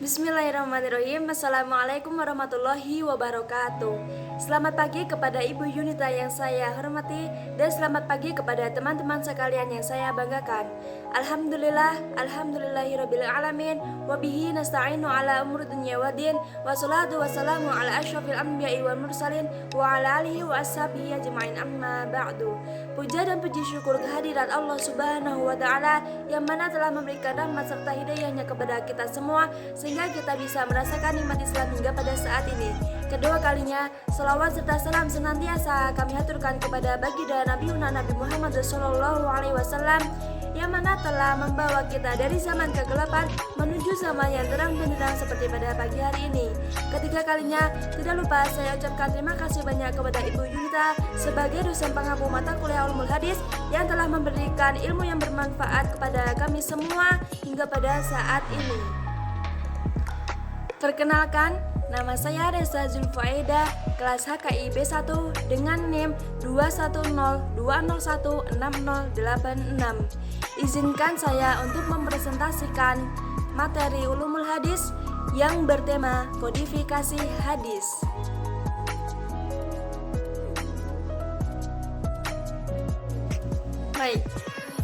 Bismillahirrahmanirrahim. Assalamualaikum warahmatullahi wabarakatuh. Selamat pagi kepada Ibu Yunita yang saya hormati, dan selamat pagi kepada teman-teman sekalian yang saya banggakan. Alhamdulillahirabbil alamin, wa bihi nasta'inu ala umuri dunya waddin, wassalatu wassalamu ala asyrafil anbiya'i wal mursalin wa ala alihi wa ashabihi ajma'in, amma ba'du. Puja dan puji syukur kehadirat Allah Subhanahu wa taala yang mana telah memberikan rahmat serta hidayahnya kepada kita semua sehingga kita bisa merasakan nikmat Islam hingga pada saat ini. Kedua kalinya, selawat serta salam senantiasa kami haturkan kepada baginda Nabi Muhammad SAW yang mana telah membawa kita dari zaman kegelapan menuju zaman yang terang benderang seperti pada pagi hari ini. Ketiga kalinya, tidak lupa saya ucapkan terima kasih banyak kepada Ibu Yunita sebagai dosen pengampu mata kuliah Ulumul Hadis yang telah memberikan ilmu yang bermanfaat kepada kami semua hingga pada saat ini. Perkenalkan, nama saya Reza Zulfaida, kelas HKI B1 dengan NIM 210201606. Izinkan saya untuk mempresentasikan materi Ulumul Hadis yang bertema kodifikasi hadis. Baik,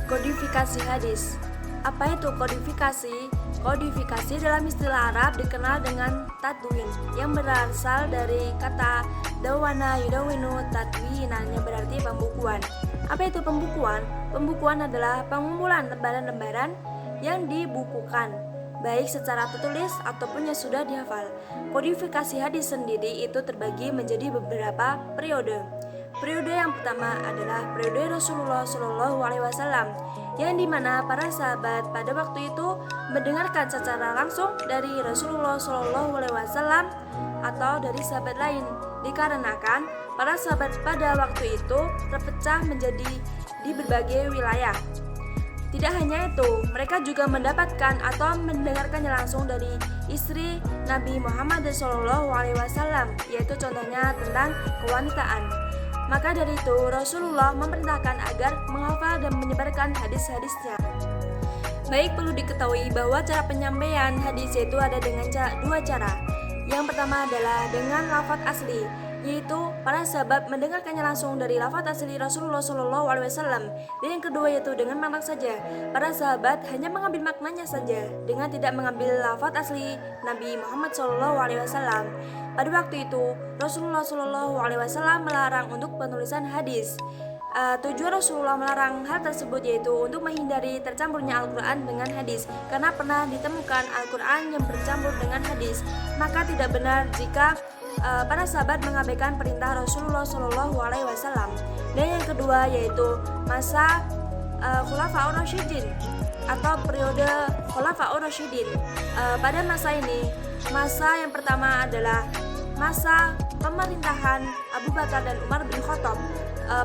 kodifikasi hadis. Apa itu kodifikasi? Kodifikasi dalam istilah Arab dikenal dengan tadwin yang berasal dari kata dawana yudawinu tadwinan yang berarti pembukuan. Apa itu pembukuan? Pembukuan adalah pengumpulan lembaran-lembaran yang dibukukan, baik secara tertulis ataupun yang sudah dihafal. Kodifikasi hadis sendiri itu terbagi menjadi beberapa periode. Periode yang pertama adalah periode Rasulullah SAW, yang dimana para sahabat pada waktu itu mendengarkan secara langsung dari Rasulullah SAW atau dari sahabat lain, dikarenakan para sahabat pada waktu itu terpecah menjadi di berbagai wilayah. Tidak hanya itu, mereka juga mendapatkan atau mendengarkannya langsung dari istri Nabi Muhammad SAW, yaitu contohnya tentang kewanitaan. Maka dari itu Rasulullah memerintahkan agar menghafal dan menyebarkan hadis-hadisnya. Baik, perlu diketahui bahwa cara penyampaian hadis itu ada dengan dua cara. Yang pertama adalah dengan lafaz asli, yaitu para sahabat mendengarkannya langsung dari lafaz asli Rasulullah SAW. Dan yang kedua yaitu dengan makna saja. Para sahabat hanya mengambil maknanya saja dengan tidak mengambil lafaz asli Nabi Muhammad SAW. Pada waktu itu Rasulullah SAW melarang untuk penulisan hadis. Tujuan Rasulullah melarang hal tersebut yaitu untuk menghindari tercampurnya Al-Quran dengan hadis, karena pernah ditemukan Al-Quran yang bercampur dengan hadis. Maka tidak benar jika para sahabat mengabaikan perintah Rasulullah SAW. Dan yang kedua yaitu masa Khulafaur Rasyidin atau periode Khulafaur Rasyidin. Pada masa ini, masa yang pertama adalah masa pemerintahan Abu Bakar dan Umar bin Khattab.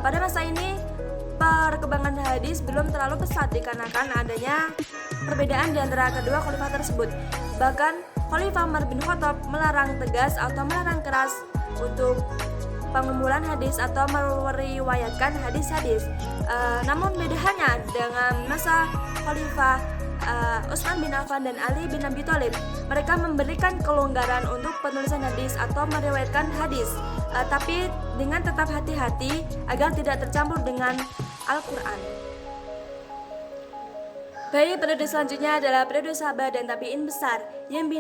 Pada masa ini perkembangan hadis belum terlalu pesat dikarenakan adanya perbedaan di antara kedua khalifah tersebut. Bahkan Khalifah Umar bin Khattab melarang tegas atau melarang keras untuk pengumpulan hadis atau meriwayatkan hadis-hadis. Namun beda halnya dengan masa Khalifah Utsman bin Affan dan Ali bin Abi Thalib. Mereka memberikan kelonggaran untuk penulisan hadis atau meriwayatkan hadis, tapi dengan tetap hati-hati agar tidak tercampur dengan Al-Quran. Baik, periode selanjutnya adalah periode sahabat dan tabi'in besar yang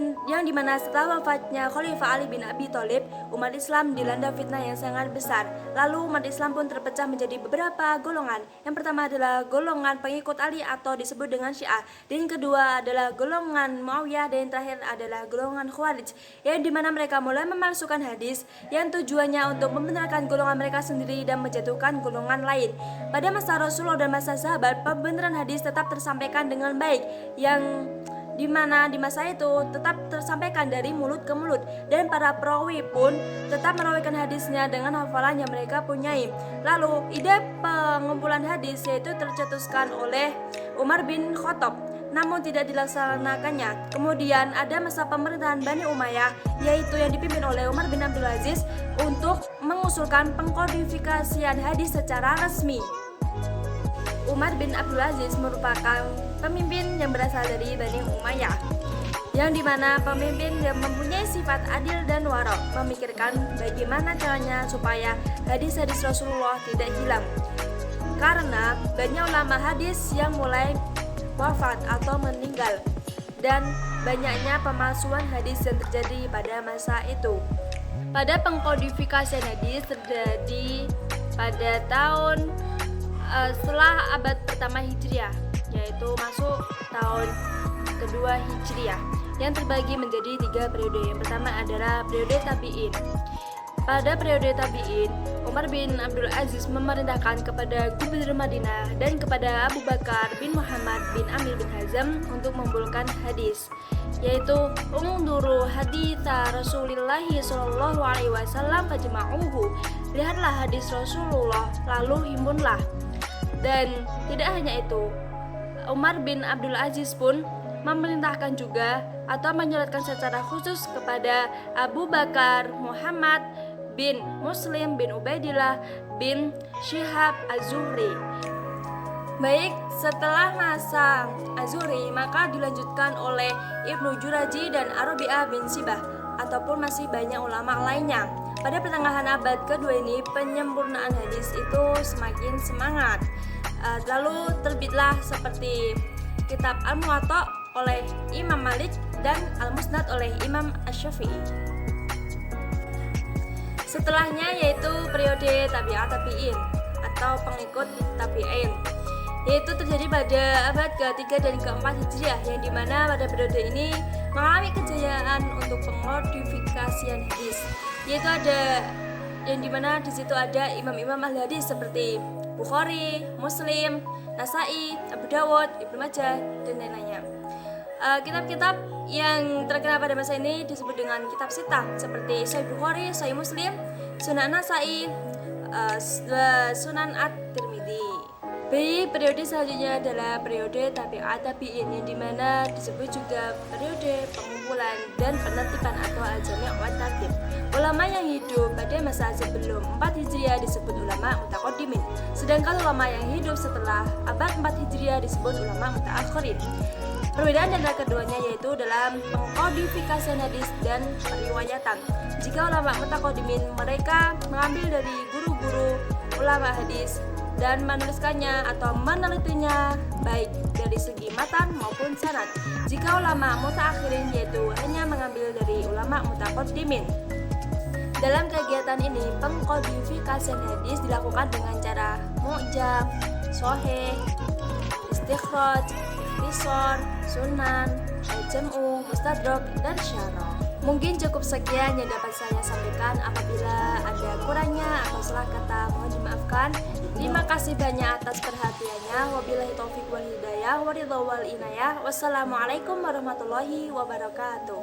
dimana setelah wafatnya Khalifah Ali bin Abi Thalib, umat Islam dilanda fitnah yang sangat besar. Lalu umat Islam pun terpecah menjadi beberapa golongan. Yang pertama adalah golongan pengikut Ali atau disebut dengan Syiah, dan yang kedua adalah golongan Muawiyah, dan yang terakhir adalah golongan Khawarij, yang dimana mereka mulai memalsukan hadis yang tujuannya untuk membenarkan golongan mereka sendiri dan menjatuhkan golongan lain. Pada masa Rasulullah dan masa sahabat, pembenaran hadis tetap tersampaikan dengan baik, yang dimana di masa itu tetap tersampaikan dari mulut ke mulut, dan para perawi pun tetap merawikan hadisnya dengan hafalan yang mereka punyai. Lalu ide pengumpulan hadis yaitu tercetuskan oleh Umar bin Khattab, namun tidak dilaksanakannya. Kemudian ada masa pemerintahan Bani Umayyah, yaitu yang dipimpin oleh Umar bin Abdul Aziz, untuk mengusulkan pengkodifikasian hadis secara resmi. Umar bin Abdul Aziz merupakan pemimpin yang berasal dari Bani Umayyah. yang dimana pemimpin yang mempunyai sifat adil dan warok memikirkan bagaimana caranya supaya hadis-hadis Rasulullah tidak hilang, karena banyak ulama hadis yang mulai wafat atau meninggal dan banyaknya pemalsuan hadis yang terjadi pada masa itu. Pada pengkodifikasian hadis terjadi pada tahun setelah abad pertama Hijriah, yaitu masuk tahun kedua Hijriah, yang terbagi menjadi 3 periode. Yang pertama adalah periode tabi'in. Pada periode tabi'in, Umar bin Abdul Aziz memerintahkan kepada Gubernur Madinah dan kepada Abu Bakar bin Muhammad bin Amir bin Hazm untuk mengumpulkan hadis, yaitu unduru haditha Rasulillahi sallallahu alaihi wasallam fajma'uhu. Lihatlah hadis Rasulullah lalu himpunlah. Dan tidak hanya itu, Umar bin Abdul Aziz pun memerintahkan juga atau menyeratkan secara khusus kepada Abu Bakar Muhammad bin Muslim bin Ubaidillah bin Syihab Az-Zuhri. Baik, setelah masa Az-Zuhri maka dilanjutkan oleh Ibnu Juraji dan Arabi'ah bin Sibah ataupun masih banyak ulama lainnya. Pada pertengahan abad kedua ini penyempurnaan hadis itu semakin semangat. Lalu terbitlah seperti kitab Al-Muwatta oleh Imam Malik dan Al-Musnad oleh Imam Asy-Syafi'i. Setelahnya yaitu periode tabi'at tabi'in atau pengikut tabi'in, yaitu terjadi pada abad ke-3 dan ke-4 Hijriah, yang dimana pada periode ini mengalami kejayaan untuk pengmodifikasian hadis, yaitu ada yang dimana di situ ada imam-imam ahli hadis seperti Bukhari, Muslim, Nasai, Abu Dawud, Ibnu Majah, dan lain-lainnya. Kitab-kitab yang terkenal pada masa ini disebut dengan kitab sitah seperti Sahih Bukhari, Sahih Muslim, Sunan Nasai, Sunan At-Tirmidzi. Baik, periode selanjutnya adalah periode tabi'at tabi'in, yang dimana disebut juga periode pengumpulan dan penertiban atau al-jami' wa tartib. Ulama yang hidup pada masa sebelum 4 Hijriah disebut ulama mutaqaddimin, sedangkan ulama yang hidup setelah abad 4 Hijriah disebut ulama mutaakhirin. Perbedaan antara keduanya yaitu dalam pengkodifikasian hadis dan periwayatan. Jika ulama mutaqaddimin, mereka mengambil dari guru-guru ulama hadis dan menuliskannya atau menelitinya baik dari segi matan maupun sanad. Jika ulama mutaakhirin, yaitu hanya mengambil dari ulama mutaqaddimin. Dalam kegiatan ini, pengkodifikasian hadis dilakukan dengan cara mu'jam, sahih, istikhraj, ikhtisar, sunan, al-jam'u, mustadrak, dan syarah. Mungkin cukup sekian yang dapat saya sampaikan. Apabila ada kurangnya atau salah kata, mohon dimaafkan. Terima kasih banyak atas perhatiannya. Wabillahi taufiq wal hidayah, waridha wal inayah. Wassalamualaikum warahmatullahi wabarakatuh.